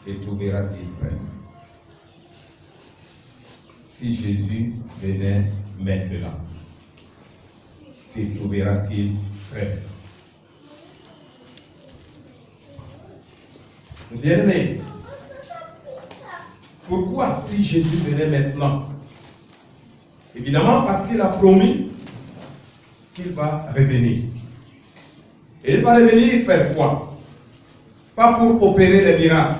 te trouvera-t-il prêt? Si Jésus venait maintenant, te trouvera-t-il prêt? Bien-aimé, pourquoi si Jésus venait maintenant? Évidemment parce qu'il a promis qu'il va revenir. Et il va revenir faire quoi? Pas pour opérer des miracles.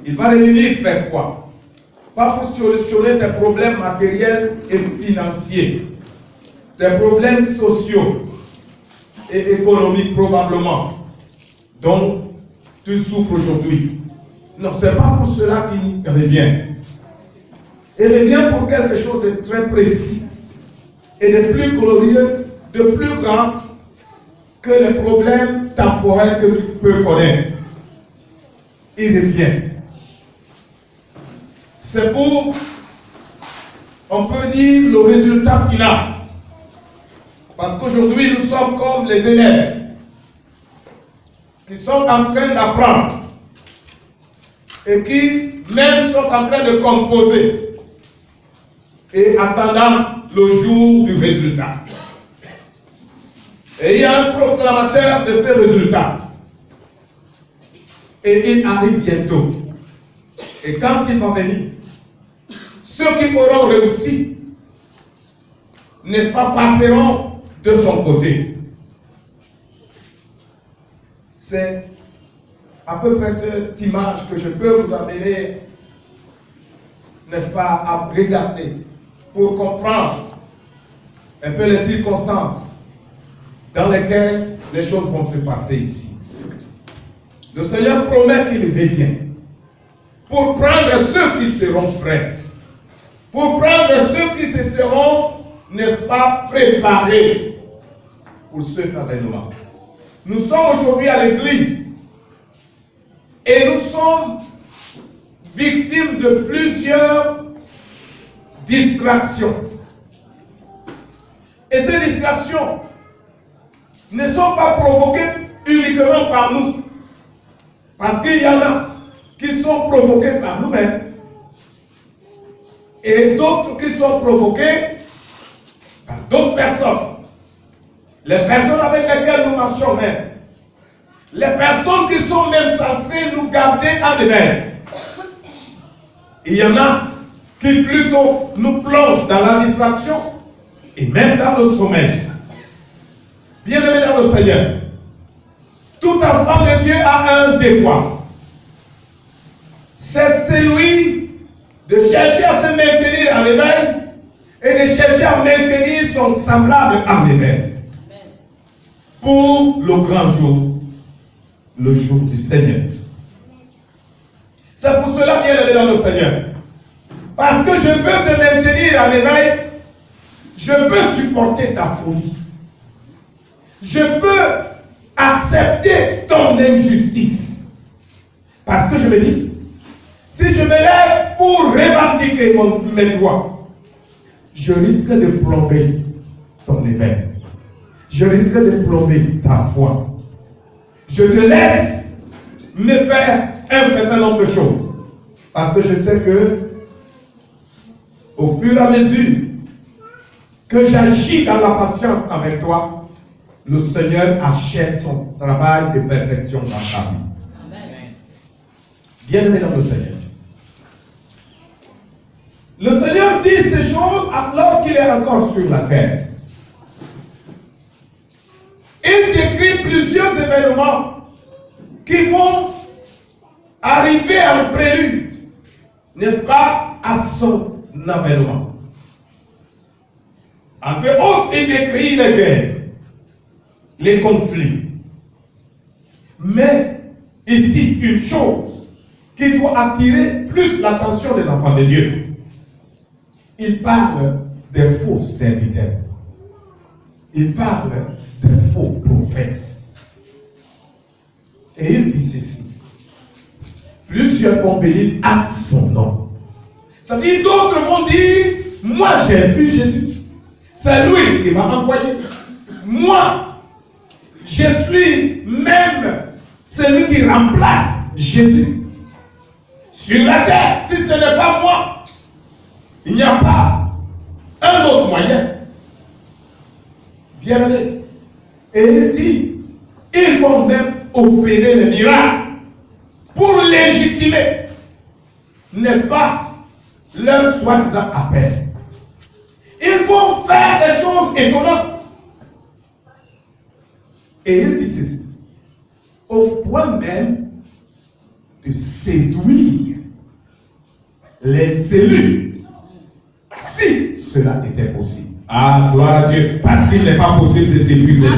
Il va revenir faire quoi? Pas pour solutionner tes problèmes matériels et financiers, tes problèmes sociaux et économiques probablement. Donc, tu souffres aujourd'hui. Non, ce n'est pas pour cela qu'il revient. Il revient pour quelque chose de très précis et de plus glorieux, de plus grand que les problèmes temporels que tu peux connaître. Il revient. C'est pour, on peut dire, le résultat final. Parce qu'aujourd'hui, nous sommes comme les élèves qui sont en train d'apprendre et qui même sont en train de composer et attendant le jour du résultat. Et il y a un proclamateur de ces résultats. Et il arrive bientôt. Et quand il va venir, ceux qui auront réussi, n'est-ce pas, passeront de son côté. C'est à peu près cette image que je peux vous amener, n'est-ce pas, à regarder pour comprendre un peu les circonstances dans lesquelles les choses vont se passer ici. Le Seigneur promet qu'il revient pour prendre ceux qui seront prêts, pour prendre ceux qui se seront, n'est-ce pas, préparés pour ce avènement. Nous sommes aujourd'hui à l'église et nous sommes victimes de plusieurs distractions. Et ces distractions ne sont pas provoquées uniquement par nous. Parce qu'il y en a qui sont provoquées par nous-mêmes et d'autres qui sont provoquées par d'autres personnes. Les personnes avec lesquelles nous marchons même. Les personnes qui sont même censées nous garder en éveil. Il y en a qui plutôt nous plongent dans la distraction et même dans le sommeil. Bien-aimé dans le Seigneur, tout enfant de Dieu a un devoir. C'est celui de chercher à se maintenir en éveil et de chercher à maintenir son semblable en éveil. Pour le grand jour, le jour du Seigneur. C'est pour cela, bien-aimé dans le Seigneur. Parce que je veux te maintenir en éveil, je peux supporter ta folie. Je peux accepter ton injustice. Parce que je me dis, si je me lève pour revendiquer mes droits, je risque de plomber ton éveil. Je risque de plomber ta foi. Je te laisse me faire un certain nombre de choses. Parce que je sais que, au fur et à mesure que j'agis dans la patience avec toi, le Seigneur achève son travail de perfection dans ta vie. Amen. Bien-aimé dans le Seigneur. Le Seigneur dit ces choses alors qu'il est encore sur la terre. Il décrit plusieurs événements qui vont arriver en prélude, n'est-ce pas, à son avènement. Entre autres, il décrit les guerres, les conflits. Mais ici, une chose qui doit attirer plus l'attention des enfants de Dieu. Il parle des faux serviteurs. Il parle des faux prophètes. Et il dit ceci. Plusieurs vont venir à son nom. Ça veut dire, d'autres vont dire, moi j'ai vu Jésus. C'est lui qui m'a envoyé. Moi, je suis même celui qui remplace Jésus. sur la terre, si ce n'est pas moi, il n'y a pas un autre moyen. Bien aimé. Et il dit, ils vont même opérer les miracles pour légitimer, n'est-ce pas, leur soi-disant appel. Ils vont faire des choses étonnantes. Et il dit ceci, au point même de séduire les élus, si cela était possible. Ah, gloire à Dieu, parce qu'il n'est pas possible de séduire les élus.